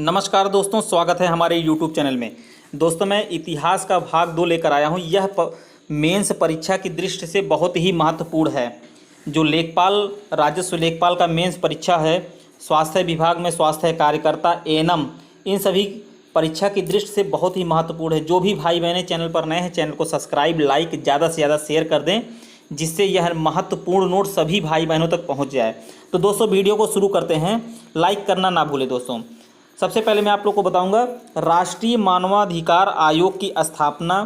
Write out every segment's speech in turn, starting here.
नमस्कार दोस्तों, स्वागत है हमारे YouTube चैनल में। दोस्तों, मैं इतिहास का भाग 2 लेकर आया हूं। यह मेंस परीक्षा की दृष्टि से बहुत ही महत्वपूर्ण है। जो लेखपाल, राजस्व लेखपाल का मेंस परीक्षा है, स्वास्थ्य विभाग में स्वास्थ्य कार्यकर्ता, एएनएम, इन सभी परीक्षा की दृष्टि से बहुत ही महत्वपूर्ण है। जो भी भाई बहनें चैनल पर नए हैं, चैनल को सब्सक्राइब, लाइक, ज़्यादा से ज़्यादा शेयर कर दें, जिससे यह महत्वपूर्ण नोट सभी भाई बहनों तक पहुँच जाए। तो दोस्तों, वीडियो को शुरू करते हैं। लाइक करना ना भूलें दोस्तों। सबसे पहले मैं आप लोग को बताऊंगा, राष्ट्रीय मानवाधिकार आयोग की स्थापना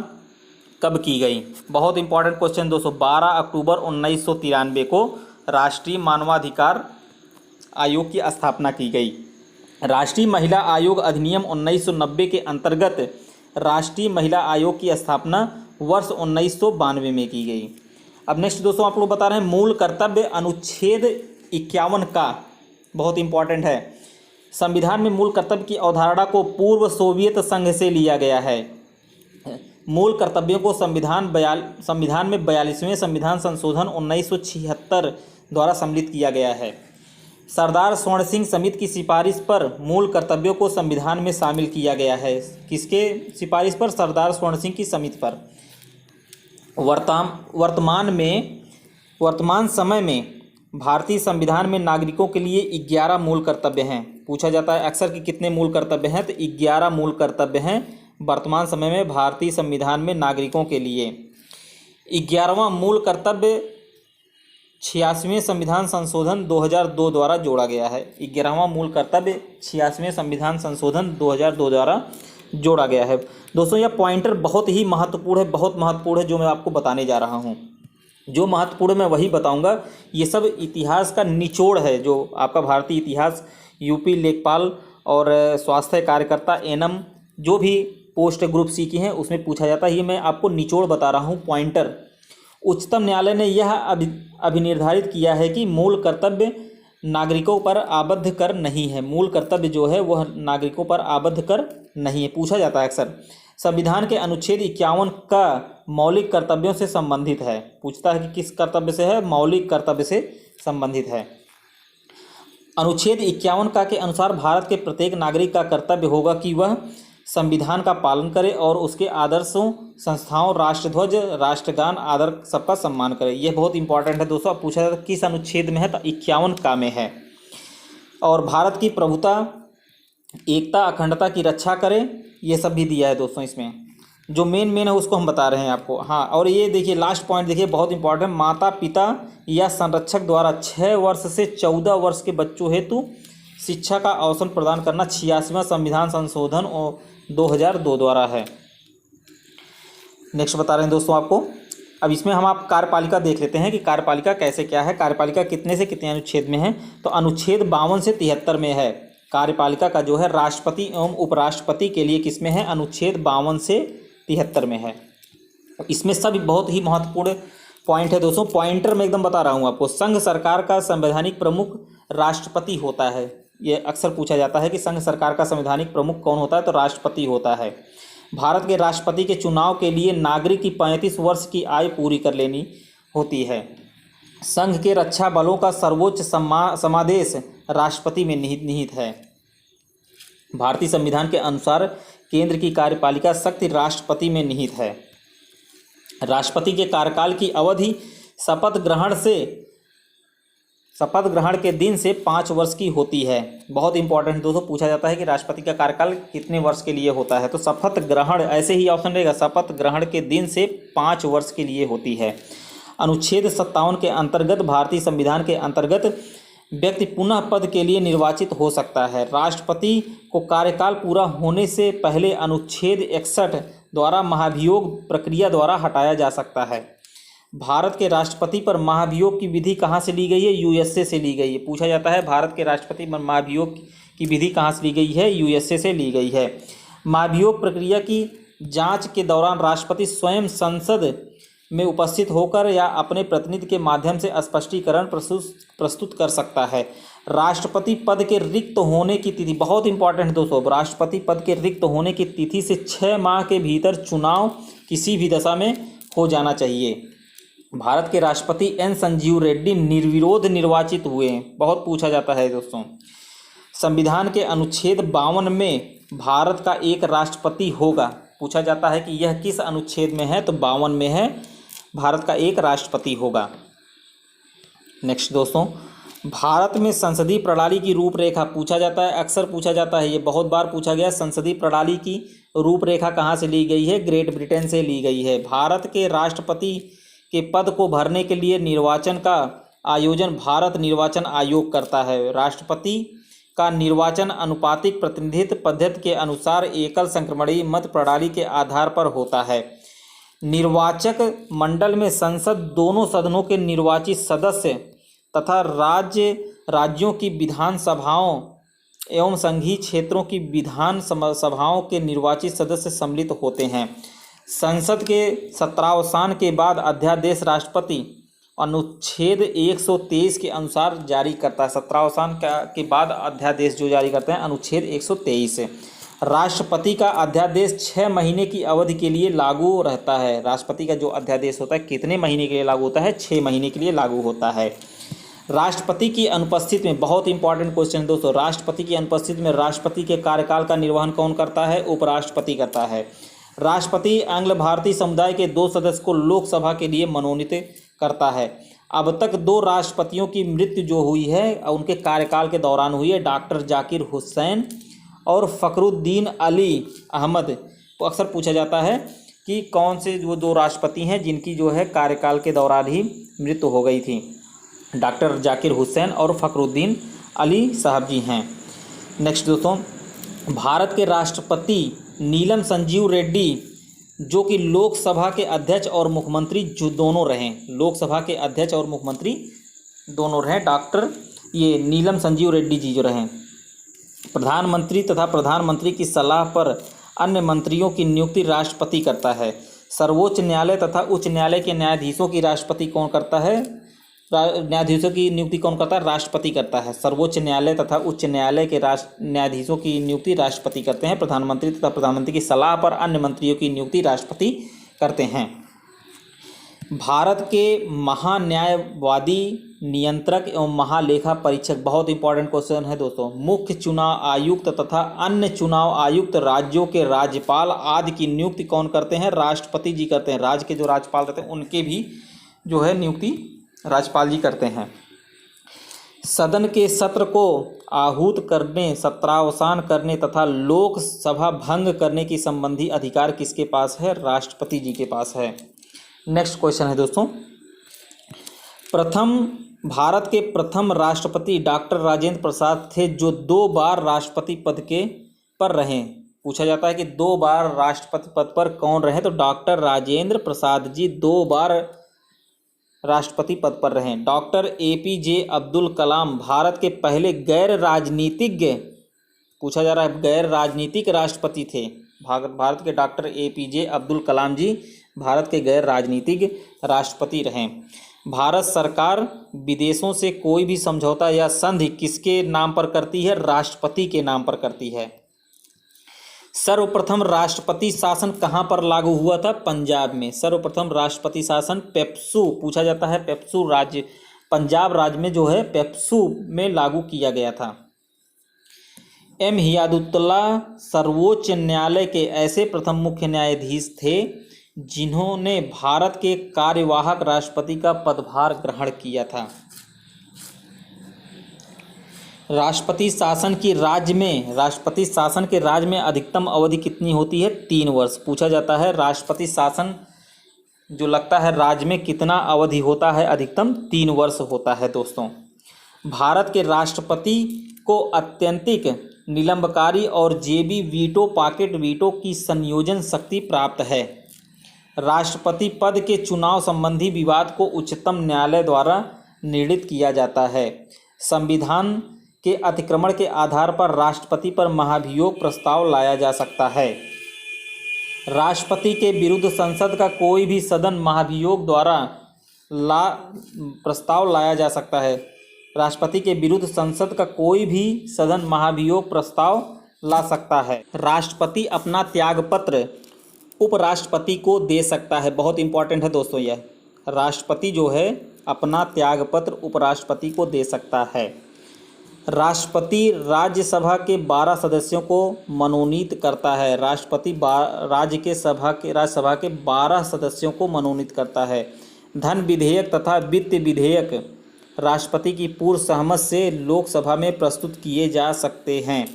कब की गई। बहुत इंपॉर्टेंट क्वेश्चन दोस्तों। 12 अक्टूबर 1993 को राष्ट्रीय मानवाधिकार आयोग की स्थापना की गई। राष्ट्रीय महिला आयोग अधिनियम 1990 के अंतर्गत राष्ट्रीय महिला आयोग की स्थापना वर्ष 1992 में की गई। अब नेक्स्ट दोस्तों, आप लोग बता रहे हैं मूल कर्तव्य, अनुच्छेद 51 का, बहुत इंपॉर्टेंट है। संविधान में मूल कर्तव्य की अवधारणा को पूर्व सोवियत संघ से लिया गया है। मूल कर्तव्यों को संविधान में 42वें संविधान संशोधन 1976 द्वारा सम्मिलित किया गया है। सरदार स्वर्ण सिंह समिति की सिफारिश पर मूल कर्तव्यों को संविधान में शामिल किया गया है। किसके सिफारिश पर? सरदार स्वर्ण सिंह की समिति पर। वर्तमान समय में भारतीय संविधान में नागरिकों के लिए 11 मूल कर्तव्य हैं। पूछा जाता है अक्सर कि कितने मूल कर्तव्य हैं, तो 11 मूल कर्तव्य हैं वर्तमान समय में भारतीय संविधान में नागरिकों के लिए। 11वां मूल कर्तव्य 86वें संविधान संशोधन 2002 द्वारा जोड़ा गया है। 11वां मूल कर्तव्य 86वें संविधान संशोधन 2002 द्वारा जोड़ा गया है। दोस्तों, यह पॉइंटर बहुत ही महत्वपूर्ण है, बहुत महत्वपूर्ण है, जो मैं आपको बताने जा रहा हूँ। जो महत्वपूर्ण मैं वही बताऊंगा। ये सब इतिहास का निचोड़ है। जो आपका भारतीय इतिहास, यूपी लेखपाल और स्वास्थ्य कार्यकर्ता, एएनएम, जो भी पोस्ट ग्रुप सी की हैं, उसमें पूछा जाता है। ये मैं आपको निचोड़ बता रहा हूँ, पॉइंटर। उच्चतम न्यायालय ने यह अभिनिर्धारित किया है कि मूल कर्तव्य नागरिकों पर आबद्ध कर नहीं है। मूल कर्तव्य जो है वह नागरिकों पर आबद्ध कर नहीं है। पूछा जाता है अक्सर। संविधान के अनुच्छेद 51 का मौलिक कर्तव्यों से संबंधित है। पूछता है कि किस कर्तव्य से है? मौलिक कर्तव्य से संबंधित है। अनुच्छेद 51 का के अनुसार भारत के प्रत्येक नागरिक का कर्तव्य होगा कि वह संविधान का पालन करे और उसके आदर्शों, संस्थाओं, राष्ट्रध्वज, राष्ट्रगान, आदर, सबका सम्मान करे। यह बहुत इंपॉर्टेंट है दोस्तों। अब पूछा जाता है किस अनुच्छेद में है, तो 51 का में है। और भारत की प्रभुता, एकता, अखंडता की रक्षा करे, ये सब भी दिया है दोस्तों। इसमें जो मेन है उसको हम बता रहे हैं आपको। हाँ, और ये देखिए लास्ट पॉइंट देखिए, बहुत इंपॉर्टेंट। माता पिता या संरक्षक द्वारा 6 वर्ष से 14 वर्ष के बच्चों हेतु शिक्षा का अवसर प्रदान करना 86वां संविधान संशोधन 2002 द्वारा है। नेक्स्ट बता रहे हैं दोस्तों आपको। अब इसमें हम आप कार्यपालिका देख लेते हैं कि कार्यपालिका कैसे क्या है। कार्यपालिका कितने से कितने अनुच्छेद में है, तो अनुच्छेद 52 से 73 में है। कार्यपालिका का जो है राष्ट्रपति एवं उपराष्ट्रपति के लिए किसमें है? अनुच्छेद 52 से 73 में है। इसमें सब बहुत ही महत्वपूर्ण पॉइंट है दोस्तों। पॉइंटर मैं एकदम बता रहा हूँ आपको। संघ सरकार का संवैधानिक प्रमुख राष्ट्रपति होता है। ये अक्सर पूछा जाता है कि संघ सरकार का संवैधानिक प्रमुख कौन होता है, तो राष्ट्रपति होता है। भारत के राष्ट्रपति के चुनाव के लिए नागरिक की 35 वर्ष की आयु पूरी कर लेनी होती है। संघ के रक्षा बलों का सर्वोच्च समादेश राष्ट्रपति में निहित है। भारतीय संविधान के अनुसार केंद्र की कार्यपालिका शक्ति राष्ट्रपति में निहित है। राष्ट्रपति के कार्यकाल की अवधि शपथ ग्रहण के दिन से 5 वर्ष की होती है। बहुत इंपॉर्टेंट दोस्तों, पूछा जाता है कि राष्ट्रपति का कार्यकाल कितने वर्ष के लिए होता है, तो शपथ ग्रहण, ऐसे ही ऑप्शन रहेगा, शपथ ग्रहण के दिन से 5 वर्ष के लिए होती है। अनुच्छेद 57 के अंतर्गत भारतीय संविधान के अंतर्गत व्यक्ति पुनः पद के लिए निर्वाचित हो सकता है। राष्ट्रपति को कार्यकाल पूरा होने से पहले अनुच्छेद 61 द्वारा महाभियोग प्रक्रिया द्वारा हटाया जा सकता है। भारत के राष्ट्रपति पर महाभियोग की विधि कहाँ से ली गई है? यूएसए से ली गई है। पूछा जाता है भारत के राष्ट्रपति पर महाभियोग की विधि कहाँ से ली गई है? यूएसए से ली गई है। महाभियोग प्रक्रिया की जांच के दौरान राष्ट्रपति स्वयं संसद में उपस्थित होकर या अपने प्रतिनिधि के माध्यम से स्पष्टीकरण प्रस्तुत कर सकता है। राष्ट्रपति पद के रिक्त होने की तिथि, बहुत इंपॉर्टेंट दोस्तों, राष्ट्रपति पद के रिक्त होने की तिथि से 6 माह के भीतर चुनाव किसी भी दशा में हो जाना चाहिए। भारत के राष्ट्रपति एन संजीव रेड्डी निर्विरोध निर्वाचित हुए। बहुत पूछा जाता है दोस्तों। संविधान के अनुच्छेद 52 में भारत का एक राष्ट्रपति होगा। पूछा जाता है कि यह किस अनुच्छेद में है, तो 52 में है, भारत का एक राष्ट्रपति होगा। नेक्स्ट दोस्तों, भारत में संसदीय प्रणाली की रूपरेखा पूछा जाता है, अक्सर पूछा जाता है, ये बहुत बार पूछा गया। संसदीय प्रणाली की रूपरेखा कहाँ से ली गई है? ग्रेट ब्रिटेन से ली गई है। भारत के राष्ट्रपति के पद को भरने के लिए निर्वाचन का आयोजन भारत निर्वाचन आयोग करता है। राष्ट्रपति का निर्वाचन अनुपातिक प्रतिनिधित्व पद्धति के अनुसार एकल संक्रमणीय मत प्रणाली के आधार पर होता है। निर्वाचक मंडल में संसद दोनों सदनों के निर्वाचित सदस्य तथा राज्यों की विधान सभाओं एवं संघीय क्षेत्रों की विधान सभाओं के निर्वाचित सदस्य सम्मिलित होते हैं। संसद के सत्रावसान के बाद अध्यादेश राष्ट्रपति अनुच्छेद 123 के अनुसार जारी करता है। सत्रावसान के बाद अध्यादेश जो जारी करते हैं अनुच्छेद 123 से। राष्ट्रपति का अध्यादेश 6 महीने की अवधि के लिए लागू रहता है। राष्ट्रपति का जो अध्यादेश होता है कितने महीने के लिए लागू होता है? 6 महीने के लिए लागू होता है। राष्ट्रपति की अनुपस्थिति में, बहुत इंपॉर्टेंट क्वेश्चन दोस्तों, राष्ट्रपति की अनुपस्थिति में राष्ट्रपति के कार्यकाल का निर्वहन कौन करता है? उपराष्ट्रपति करता है। राष्ट्रपति एंग्लो भारतीय समुदाय के 2 सदस्य को लोकसभा के लिए मनोनीत करता है। अब तक 2 राष्ट्रपतियों की मृत्यु जो हुई है उनके कार्यकाल के दौरान हुई है, डॉक्टर जाकिर हुसैन और फखरुद्दीन अली अहमद। तो अक्सर पूछा जाता है कि कौन से वो 2 राष्ट्रपति हैं जिनकी जो है कार्यकाल के दौरान ही मृत्यु हो गई थी? डॉक्टर जाकिर हुसैन और फखरुद्दीन अली साहब जी हैं। नेक्स्ट दोस्तों, भारत के राष्ट्रपति नीलम संजीव रेड्डी जो कि लोकसभा के अध्यक्ष और मुख्यमंत्री जो दोनों रहे, लोकसभा के अध्यक्ष और मुख्यमंत्री दोनों रहे, डॉक्टर ये नीलम संजीव रेड्डी जी जो रहे। प्रधानमंत्री तथा प्रधानमंत्री की सलाह पर अन्य मंत्रियों की नियुक्ति राष्ट्रपति करता है। सर्वोच्च न्यायालय तथा उच्च न्यायालय के न्यायाधीशों की राष्ट्रपति कौन करता है? न्यायाधीशों की नियुक्ति कौन करता है? राष्ट्रपति करता है। सर्वोच्च न्यायालय तथा उच्च न्यायालय के न्यायाधीशों की नियुक्ति राष्ट्रपति करते हैं। प्रधानमंत्री तथा प्रधानमंत्री की सलाह पर अन्य मंत्रियों की नियुक्ति राष्ट्रपति करते हैं। भारत के महान्यायवादी, नियंत्रक एवं महालेखा परीक्षक, बहुत इंपॉर्टेंट क्वेश्चन है दोस्तों। मुख्य चुनाव आयुक्त तथा अन्य चुनाव आयुक्त राज्यों के राज्यपाल आदि की नियुक्ति कौन करते हैं? राष्ट्रपति जी करते हैं। राज्य के जो राज्यपाल रहते हैं उनके भी जो है नियुक्ति राज्यपाल जी करते हैं। सदन के सत्र को आहूत करने, सत्रावसान करने तथा लोकसभा भंग करने की संबंधी अधिकार किसके पास है? राष्ट्रपति जी के पास है। नेक्स्ट क्वेश्चन है दोस्तों, भारत के प्रथम राष्ट्रपति डॉक्टर राजेंद्र प्रसाद थे जो 2 बार राष्ट्रपति पद के पर रहे। पूछा जाता है कि 2 बार राष्ट्रपति पद पर कौन रहे? तो डॉक्टर राजेंद्र प्रसाद जी 2 बार राष्ट्रपति पद पर रहे। डॉक्टर APJ अब्दुल कलाम भारत के पहले गैर राजनीतिज्ञ, पूछा जा रहा है, गैर राजनीतिक राष्ट्रपति थे। भारत के डॉक्टर APJ अब्दुल कलाम जी भारत के गैर राजनीतिक राष्ट्रपति रहे। भारत सरकार विदेशों से कोई भी समझौता या संधि किसके नाम पर करती है? राष्ट्रपति के नाम पर करती है। सर्वप्रथम राष्ट्रपति शासन कहाँ पर लागू हुआ था? पंजाब में। सर्वप्रथम राष्ट्रपति शासन पेप्सू, पूछा जाता है, पेप्सू राज्य, पंजाब राज्य में जो है पेप्सू में लागू किया गया था। M हियादुल्ला सर्वोच्च न्यायालय के ऐसे प्रथम मुख्य न्यायाधीश थे जिन्होंने भारत के कार्यवाहक राष्ट्रपति का पदभार ग्रहण किया था। राष्ट्रपति शासन के राज्य में अधिकतम अवधि कितनी होती है? 3 वर्ष। पूछा जाता है राष्ट्रपति शासन जो लगता है राज्य में कितना अवधि होता है? अधिकतम 3 वर्ष होता है दोस्तों। भारत के राष्ट्रपति को अत्यंतिक निलंबकारी और जेबी वीटो, पॉकेट वीटो की संयोजन शक्ति प्राप्त है। राष्ट्रपति पद के चुनाव संबंधी विवाद को उच्चतम न्यायालय द्वारा निर्णीत किया जाता है। संविधान के अतिक्रमण के आधार पर राष्ट्रपति पर महाभियोग प्रस्ताव लाया जा सकता है। राष्ट्रपति के विरुद्ध संसद का कोई भी सदन महाभियोग द्वारा प्रस्ताव लाया जा सकता है। राष्ट्रपति के विरुद्ध संसद का कोई भी सदन महाभियोग प्रस्ताव ला सकता है। राष्ट्रपति अपना त्यागपत्र उपराष्ट्रपति को दे सकता है। बहुत इंपॉर्टेंट है दोस्तों यह, राष्ट्रपति जो है अपना त्यागपत्र उपराष्ट्रपति को दे सकता है। राष्ट्रपति राज्यसभा के 12 सदस्यों को मनोनीत करता है। राष्ट्रपति राज्यसभा के 12 सदस्यों को मनोनीत करता है। धन विधेयक तथा वित्त विधेयक राष्ट्रपति की पूर्व सहमति से लोकसभा में प्रस्तुत किए जा सकते हैं।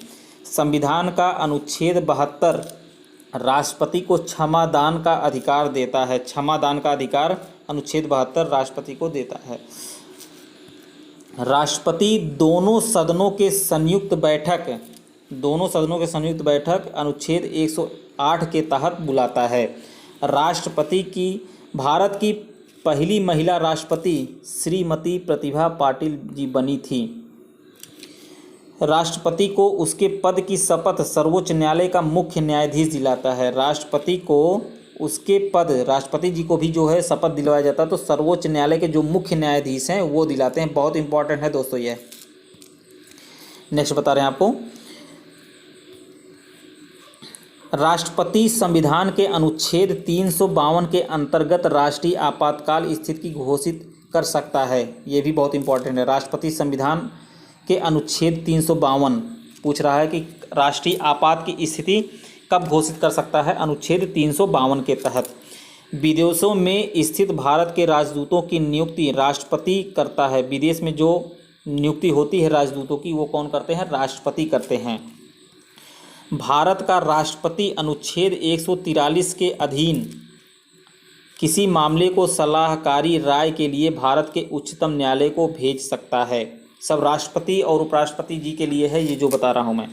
संविधान का अनुच्छेद 72 राष्ट्रपति को क्षमादान का अधिकार देता है। क्षमादान का अधिकार अनुच्छेद 72 राष्ट्रपति को देता है। राष्ट्रपति दोनों सदनों के संयुक्त बैठक अनुच्छेद 108 के तहत बुलाता है। राष्ट्रपति की भारत की पहली महिला राष्ट्रपति श्रीमती प्रतिभा पाटिल जी बनी थी। राष्ट्रपति को उसके पद की शपथ सर्वोच्च न्यायालय का मुख्य न्यायाधीश दिलाता है। राष्ट्रपति को उसके पद, राष्ट्रपति जी को भी जो है शपथ दिलवाया जाता है तो सर्वोच्च न्यायालय के जो मुख्य न्यायाधीश हैं वो दिलाते हैं। बहुत इंपॉर्टेंट है दोस्तों ये। नेक्स्ट बता रहे हैं आपको, राष्ट्रपति संविधान के अनुच्छेद 352 के अंतर्गत राष्ट्रीय आपातकाल स्थिति की घोषित कर सकता है। ये भी बहुत इंपॉर्टेंट है। राष्ट्रपति संविधान के अनुच्छेद 352 पूछ रहा है कि राष्ट्रीय आपात की स्थिति कब घोषित कर सकता है। अनुच्छेद 352 के तहत विदेशों में स्थित भारत के राजदूतों की नियुक्ति राष्ट्रपति करता है। विदेश में जो नियुक्ति होती है राजदूतों की वो कौन करते हैं? राष्ट्रपति करते हैं। भारत का राष्ट्रपति अनुच्छेद 143 के अधीन किसी मामले को सलाहकारी राय के लिए भारत के उच्चतम न्यायालय को भेज सकता है। सब राष्ट्रपति और उपराष्ट्रपति जी के लिए है ये जो बता रहा हूँ मैं।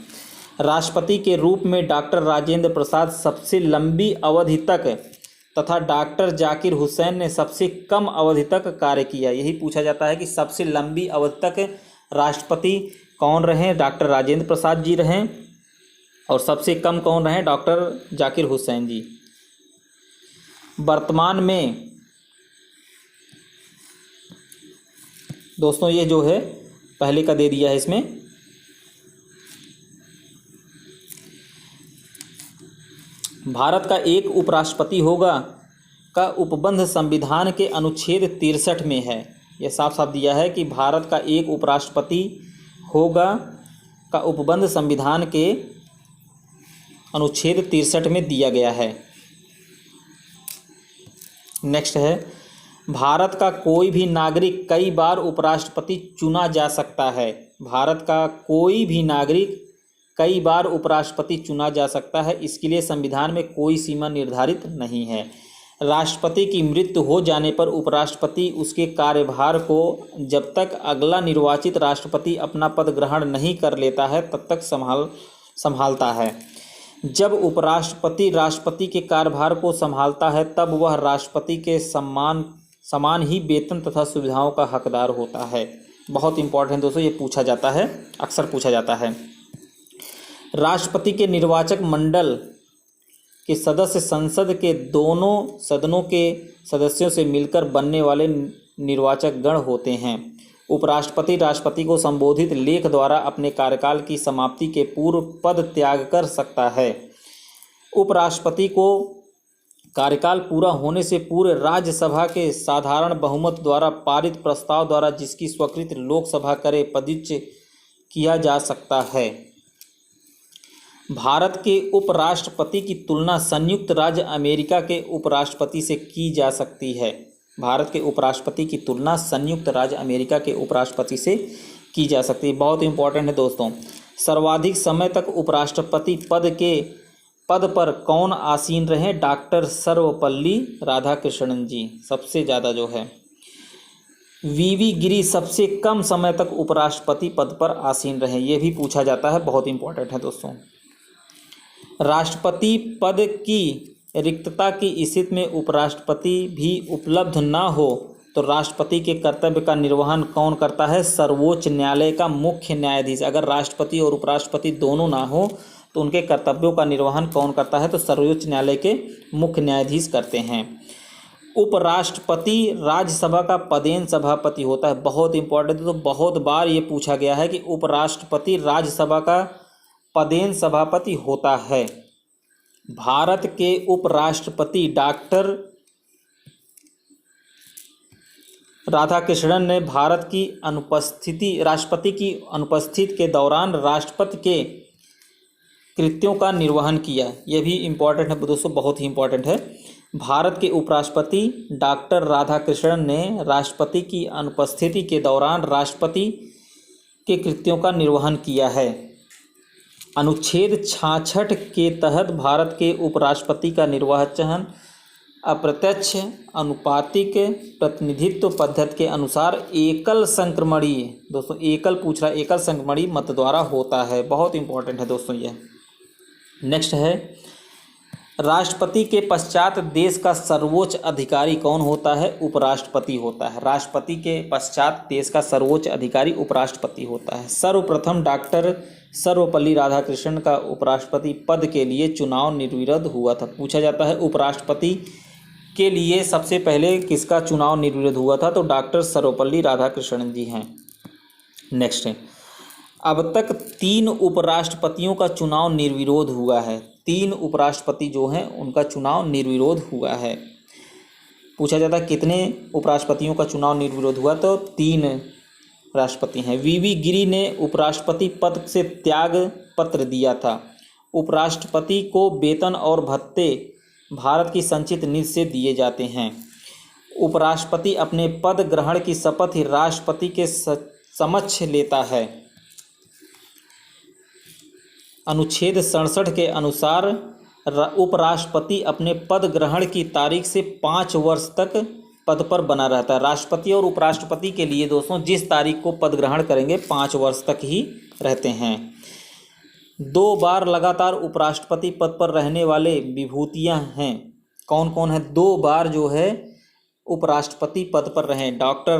राष्ट्रपति के रूप में डॉक्टर राजेंद्र प्रसाद सबसे लंबी अवधि तक तथा डॉक्टर जाकिर हुसैन ने सबसे कम अवधि तक कार्य किया। यही पूछा जाता है कि सबसे लंबी अवधि तक राष्ट्रपति कौन रहे? डॉक्टर राजेंद्र प्रसाद जी रहें। और सबसे कम कौन रहे? डॉक्टर जाकिर हुसैन जी। वर्तमान में दोस्तों ये जो है पहले का दे दिया है इसमें, भारत का एक उपराष्ट्रपति होगा का उपबंध संविधान के अनुच्छेद 63 में है। यह साफ साफ दिया है कि भारत का एक उपराष्ट्रपति होगा का उपबंध संविधान के अनुच्छेद 63 में दिया गया है। नेक्स्ट है, भारत का कोई भी नागरिक कई बार उपराष्ट्रपति चुना जा सकता है। भारत का कोई भी नागरिक कई बार उपराष्ट्रपति चुना जा सकता है। इसके लिए संविधान में कोई सीमा निर्धारित नहीं है। राष्ट्रपति की मृत्यु हो जाने पर उपराष्ट्रपति उसके कार्यभार को जब तक अगला निर्वाचित राष्ट्रपति अपना पद ग्रहण नहीं कर लेता है तब तक संभालता है। जब उपराष्ट्रपति राष्ट्रपति के कार्यभार को संभालता है तब वह राष्ट्रपति के समान ही वेतन तथा सुविधाओं का हकदार होता है। बहुत इंपॉर्टेंट दोस्तों, ये पूछा जाता है, अक्सर पूछा जाता है। राष्ट्रपति के निर्वाचक मंडल के सदस्य संसद के दोनों सदनों के सदस्यों से मिलकर बनने वाले निर्वाचक गण होते हैं। उपराष्ट्रपति राष्ट्रपति को संबोधित लेख द्वारा अपने कार्यकाल की समाप्ति के पूर्व पद त्याग कर सकता है। उपराष्ट्रपति को कार्यकाल पूरा होने से पूर्व राज्यसभा के साधारण बहुमत द्वारा पारित प्रस्ताव द्वारा जिसकी स्वीकृति लोकसभा करे पदच्युत किया जा सकता है। भारत के उपराष्ट्रपति की तुलना संयुक्त राज्य अमेरिका के उपराष्ट्रपति से की जा सकती है। भारत के उपराष्ट्रपति की तुलना संयुक्त राज्य अमेरिका के उपराष्ट्रपति से की जा सकती है। बहुत इंपॉर्टेंट है दोस्तों। सर्वाधिक समय तक उपराष्ट्रपति पद पर कौन आसीन रहे? डॉक्टर सर्वपल्ली राधाकृष्णन जी सबसे ज़्यादा जो है। वीवी गिरी सबसे कम समय तक उपराष्ट्रपति पद पर आसीन रहे। ये भी पूछा जाता है, बहुत इंपॉर्टेंट है दोस्तों। राष्ट्रपति पद की रिक्तता की स्थिति में उपराष्ट्रपति भी उपलब्ध न हो तो राष्ट्रपति के कर्तव्य का निर्वहन कौन करता है? सर्वोच्च न्यायालय का मुख्य न्यायाधीश। अगर राष्ट्रपति और उपराष्ट्रपति दोनों ना हो तो उनके कर्तव्यों का निर्वहन कौन करता है? तो सर्वोच्च न्यायालय के मुख्य न्यायाधीश करते हैं। उपराष्ट्रपति राज्यसभा का पदेन सभापति होता है। बहुत इंपॉर्टेंट, तो बहुत बार ये पूछा गया है कि उपराष्ट्रपति राज्यसभा का पदेन सभापति होता है। भारत के उपराष्ट्रपति डॉक्टर राधाकृष्णन ने राष्ट्रपति की अनुपस्थिति के दौरान राष्ट्रपति के कृत्यों का निर्वहन किया। यह भी इम्पोर्टेंट है दोस्तों, बहुत ही इम्पोर्टेंट है। भारत के उपराष्ट्रपति डॉक्टर राधाकृष्णन ने राष्ट्रपति की अनुपस्थिति के दौरान राष्ट्रपति के कृत्यों का निर्वहन किया है। अनुच्छेद 66 के तहत भारत के उपराष्ट्रपति का निर्वाचन अप्रत्यक्ष अनुपातिक प्रतिनिधित्व पद्धति के अनुसार एकल संक्रमणीय, दोस्तों एकल पूछ रहा है, एकल संक्रमणीय मत द्वारा होता है। बहुत इंपॉर्टेंट है दोस्तों यह। नेक्स्ट है, राष्ट्रपति के पश्चात देश का सर्वोच्च अधिकारी कौन होता है? उपराष्ट्रपति होता है। राष्ट्रपति के पश्चात देश का सर्वोच्च अधिकारी उपराष्ट्रपति होता है। सर्वप्रथम डॉक्टर सर्वपल्ली राधाकृष्णन का उपराष्ट्रपति पद के लिए चुनाव निर्विरोध हुआ था। पूछा जाता है उपराष्ट्रपति के लिए सबसे पहले किसका चुनाव निर्विरोध हुआ था? तो डॉक्टर सर्वपल्ली राधाकृष्णन जी हैं। नेक्स्ट है, अब तक 3 उपराष्ट्रपतियों का चुनाव निर्विरोध हुआ है। 3 उपराष्ट्रपति जो हैं उनका चुनाव निर्विरोध हुआ है। पूछा जाता है कितने उपराष्ट्रपतियों का चुनाव निर्विरोध हुआ? तो 3 राष्ट्रपति हैं। वीवी गिरी ने उपराष्ट्रपति पद से त्याग पत्र दिया था। उपराष्ट्रपति को वेतन और भत्ते भारत की संचित निधि से दिए जाते हैं। उपराष्ट्रपति अपने पद ग्रहण की शपथ राष्ट्रपति के समक्ष लेता है। अनुच्छेद 67 के अनुसार उपराष्ट्रपति अपने पद ग्रहण की तारीख से 5 वर्ष तक पद पर बना रहता है। राष्ट्रपति और उपराष्ट्रपति के लिए दोस्तों जिस तारीख को पद ग्रहण करेंगे 5 वर्ष तक ही रहते हैं। 2 बार लगातार उपराष्ट्रपति पद पर रहने वाले विभूतियां हैं। कौन कौन है? 2 बार जो है उपराष्ट्रपति पद पर रहे, डॉक्टर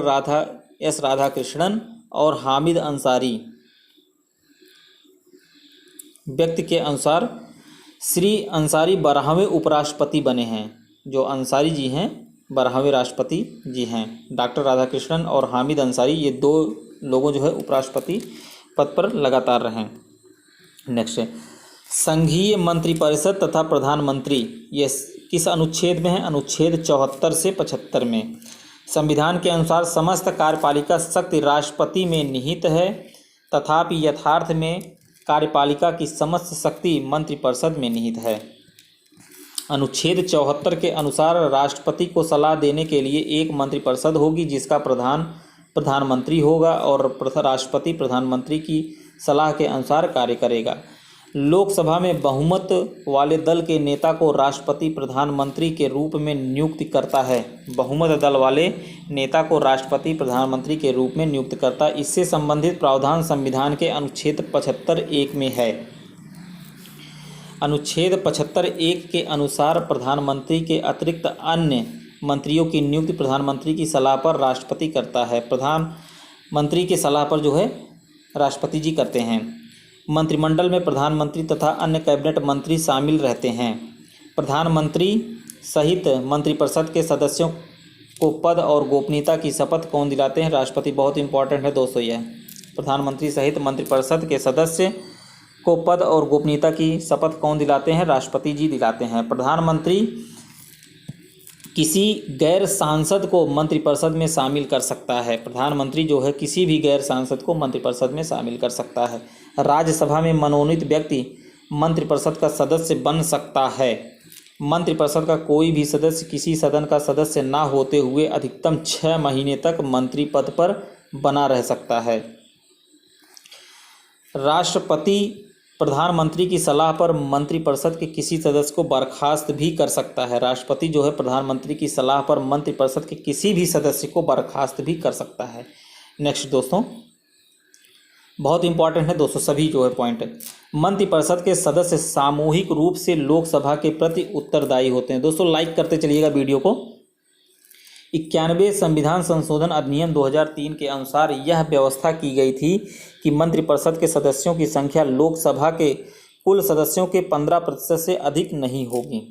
राधाकृष्णन और हामिद अंसारी। व्यक्ति के अनुसार श्री अंसारी 12वें उपराष्ट्रपति बने हैं। जो अंसारी जी हैं 12वें राष्ट्रपति जी हैं। डॉक्टर राधाकृष्णन और हामिद अंसारी ये 2 लोगों जो है उपराष्ट्रपति पद पर लगातार रहे। नेक्स्ट है, संघीय मंत्रिपरिषद तथा प्रधानमंत्री ये किस अनुच्छेद में है? अनुच्छेद 74 से 75 में। संविधान के अनुसार समस्त कार्यपालिका शक्ति राष्ट्रपति में निहित है, तथापि यथार्थ में कार्यपालिका की समस्त शक्ति मंत्रिपरिषद में निहित है। अनुच्छेद 74 के अनुसार राष्ट्रपति को सलाह देने के लिए एक मंत्रिपरिषद होगी जिसका प्रधानमंत्री होगा और राष्ट्रपति प्रधानमंत्री की सलाह के अनुसार कार्य करेगा। लोकसभा में बहुमत वाले दल के नेता को राष्ट्रपति प्रधानमंत्री के रूप में नियुक्त करता है। बहुमत दल वाले नेता को राष्ट्रपति प्रधानमंत्री के रूप में नियुक्त करता है। इससे संबंधित प्रावधान संविधान के अनुच्छेद 75(1) में है। अनुच्छेद 75(1) के अनुसार प्रधानमंत्री के अतिरिक्त अन्य मंत्रियों की नियुक्ति प्रधानमंत्री की सलाह पर राष्ट्रपति करता है। प्रधानमंत्री की सलाह पर जो है राष्ट्रपति जी करते हैं। मंत्रिमंडल में प्रधानमंत्री तथा अन्य कैबिनेट मंत्री शामिल रहते हैं। प्रधानमंत्री सहित मंत्रिपरिषद के सदस्यों को पद और गोपनीयता की शपथ कौन दिलाते हैं? राष्ट्रपति। बहुत इंपॉर्टेंट है दोस्तों यह। प्रधानमंत्री सहित मंत्रिपरिषद के सदस्य को पद और गोपनीयता की शपथ कौन दिलाते हैं? राष्ट्रपति जी दिलाते हैं। प्रधानमंत्री किसी गैर सांसद को मंत्रिपरिषद में शामिल कर सकता है। प्रधानमंत्री जो है किसी भी गैर सांसद को मंत्रिपरिषद में शामिल कर सकता है। राज्यसभा में मनोनीत व्यक्ति मंत्रिपरिषद का सदस्य बन सकता है। मंत्रिपरिषद का कोई भी सदस्य किसी सदन का सदस्य ना होते हुए अधिकतम 6 महीने तक मंत्री पद पर बना रह सकता है। राष्ट्रपति प्रधानमंत्री की सलाह पर मंत्रिपरिषद के किसी सदस्य को बर्खास्त भी कर सकता है। राष्ट्रपति जो है प्रधानमंत्री की सलाह पर मंत्रिपरिषद के किसी भी सदस्य को बर्खास्त भी कर सकता है। नेक्स्ट दोस्तों, बहुत इंपॉर्टेंट है दोस्तों सभी जो है पॉइंट। मंत्रिपरिषद के सदस्य सामूहिक रूप से लोकसभा के प्रति उत्तरदायी होते हैं। दोस्तों लाइक करते चलिएगा वीडियो को। 91 संविधान संशोधन अधिनियम 2003 के अनुसार यह व्यवस्था की गई थी कि मंत्रिपरिषद के सदस्यों की संख्या लोकसभा के कुल सदस्यों के 15% से अधिक नहीं होगी।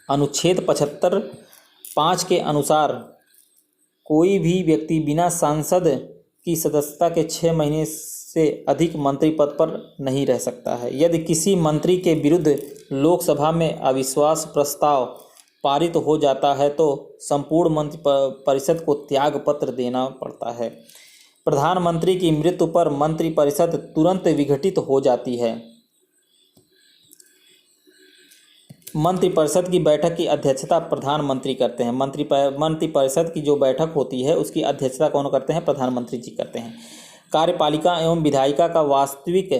अनुच्छेद 75(5) के अनुसार कोई भी व्यक्ति बिना सांसद की सदस्यता के 6 महीने से अधिक मंत्री पद पर नहीं रह सकता है। यदि किसी मंत्री के विरुद्ध लोकसभा में अविश्वास प्रस्ताव पारित हो जाता है तो संपूर्ण मंत्री परिषद को त्याग पत्र देना पड़ता है। प्रधानमंत्री की मृत्यु पर मंत्रिपरिषद तुरंत विघटित हो जाती है। मंत्रिपरिषद की बैठक की अध्यक्षता प्रधानमंत्री करते हैं। मंत्रिपरिषद की जो बैठक होती है उसकी अध्यक्षता कौन करते हैं? प्रधानमंत्री जी करते हैं। कार्यपालिका एवं विधायिका का वास्तविक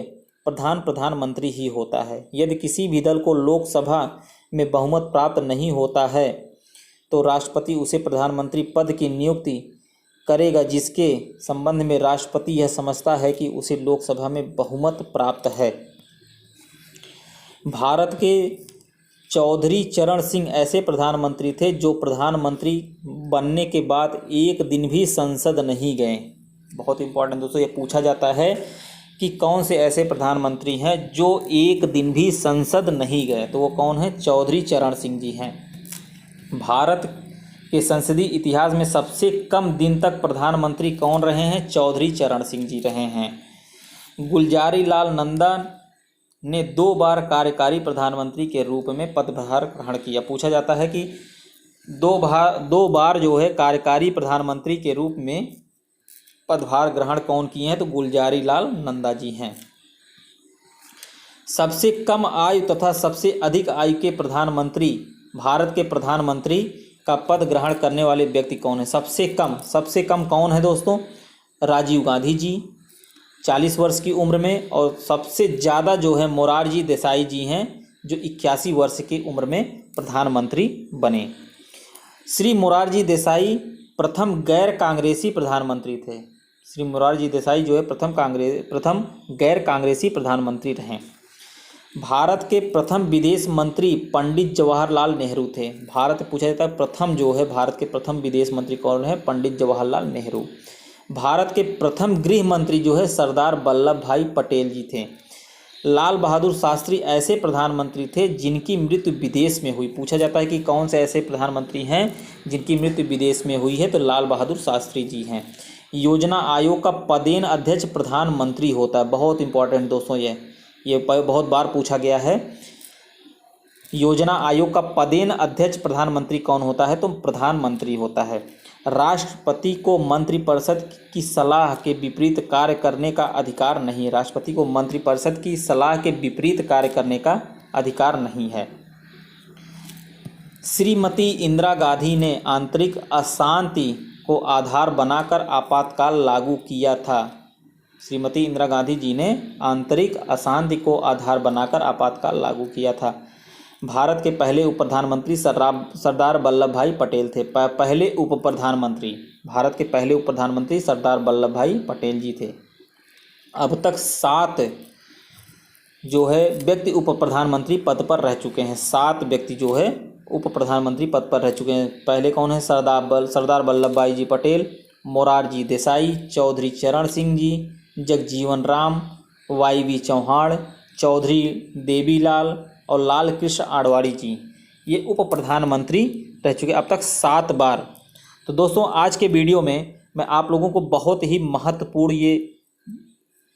प्रधानमंत्री ही होता है। यदि किसी भी दल को लोकसभा में बहुमत प्राप्त नहीं होता है तो राष्ट्रपति उसे प्रधानमंत्री पद की नियुक्ति करेगा, जिसके संबंध में राष्ट्रपति यह समझता है कि उसे लोकसभा में बहुमत प्राप्त है। भारत के चौधरी चरण सिंह ऐसे प्रधानमंत्री थे जो प्रधानमंत्री बनने के बाद एक दिन भी संसद नहीं गए। बहुत इंपॉर्टेंट दोस्तों, ये पूछा जाता है कि कौन से ऐसे प्रधानमंत्री हैं जो एक दिन भी संसद नहीं गए, तो वो कौन है? चौधरी चरण सिंह जी हैं। भारत के संसदीय इतिहास में सबसे कम दिन तक प्रधानमंत्री कौन रहे हैं? चौधरी चरण सिंह जी रहे हैं। गुलजारी लाल नंदा ने 2 बार कार्यकारी प्रधानमंत्री के रूप में पदभार ग्रहण किया। पूछा जाता है कि 2 बार जो है कार्यकारी प्रधानमंत्री के रूप में पदभार ग्रहण कौन किए हैं? तो गुलजारी लाल नंदा जी हैं। सबसे कम आयु तथा सबसे अधिक आयु के प्रधानमंत्री, भारत के प्रधानमंत्री का पद ग्रहण करने वाले व्यक्ति कौन है? सबसे कम कौन है दोस्तों? राजीव गांधी जी 40 वर्ष की उम्र में, और सबसे ज़्यादा जो है मोरारजी देसाई जी हैं जो 81 वर्ष की उम्र में प्रधानमंत्री बने। श्री मोरारजी देसाई प्रथम गैर कांग्रेसी प्रधानमंत्री थे। श्री मोरारजी देसाई जो है प्रथम गैर कांग्रेसी प्रधानमंत्री रहे। भारत के प्रथम विदेश मंत्री पंडित जवाहरलाल नेहरू थे। पूछा जाता है प्रथम जो है भारत के प्रथम विदेश मंत्री कौन है? पंडित जवाहरलाल नेहरू। भारत के प्रथम गृह मंत्री जो है सरदार वल्लभ भाई पटेल जी थे। लाल बहादुर शास्त्री ऐसे प्रधानमंत्री थे जिनकी मृत्यु विदेश में हुई। पूछा जाता है कि कौन से ऐसे प्रधानमंत्री हैं जिनकी मृत्यु विदेश में हुई है? तो लाल बहादुर शास्त्री जी हैं। योजना आयोग का पदेन अध्यक्ष प्रधानमंत्री होता है। बहुत इंपॉर्टेंट दोस्तों, ये बहुत बार पूछा गया है। योजना आयोग का पदेन अध्यक्ष प्रधानमंत्री कौन होता है? तो प्रधानमंत्री होता है। राष्ट्रपति को मंत्रिपरिषद की सलाह के विपरीत कार्य करने का अधिकार नहीं है। राष्ट्रपति को मंत्रिपरिषद की सलाह के विपरीत कार्य करने का अधिकार नहीं है। श्रीमती इंदिरा गांधी ने आंतरिक अशांति को आधार बनाकर आपातकाल लागू किया था। श्रीमती इंदिरा गांधी जी ने आंतरिक अशांति को आधार बनाकर आपातकाल लागू किया था। भारत के पहले उप प्रधानमंत्री सरदार वल्लभ भाई पटेल थे। पहले उप प्रधानमंत्री, भारत के पहले उप प्रधानमंत्री सरदार वल्लभ भाई पटेल जी थे। अब तक 7 जो है व्यक्ति उप प्रधानमंत्री पद पर रह चुके हैं। 7 व्यक्ति जो है उप प्रधानमंत्री पद पर रह चुके हैं। पहले कौन है? सरदार वल्लभ भाई जी पटेल, मोरारजी देसाई, चौधरी चरण सिंह जी, जगजीवन राम, YV चौहान, चौधरी देवीलाल और लाल कृष्ण आडवाणी जी, ये उप प्रधानमंत्री रह चुके अब तक 7 बार। तो दोस्तों आज के वीडियो में मैं आप लोगों को बहुत ही महत्वपूर्ण ये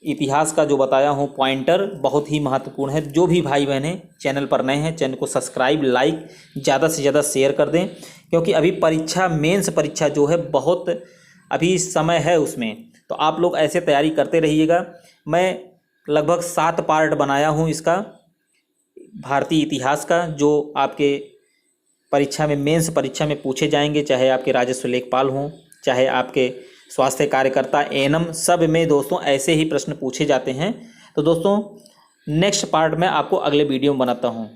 इतिहास का जो बताया हूँ पॉइंटर बहुत ही महत्वपूर्ण है। जो भी भाई बहनें चैनल पर नए हैं, चैनल को सब्सक्राइब, लाइक, ज़्यादा से ज़्यादा शेयर कर दें, क्योंकि अभी मेंस परीक्षा जो है बहुत अभी समय है उसमें, तो आप लोग ऐसे तैयारी करते रहिएगा। मैं लगभग 7 पार्ट बनाया हूँ इसका, भारतीय इतिहास का, जो आपके परीक्षा में मेंस परीक्षा में पूछे जाएंगे, चाहे आपके राजस्व लेखपाल हों, चाहे आपके स्वास्थ्य कार्यकर्ता, एएनएम, सब में दोस्तों ऐसे ही प्रश्न पूछे जाते हैं। तो दोस्तों नेक्स्ट पार्ट में आपको अगले वीडियो में बनाता हूँ।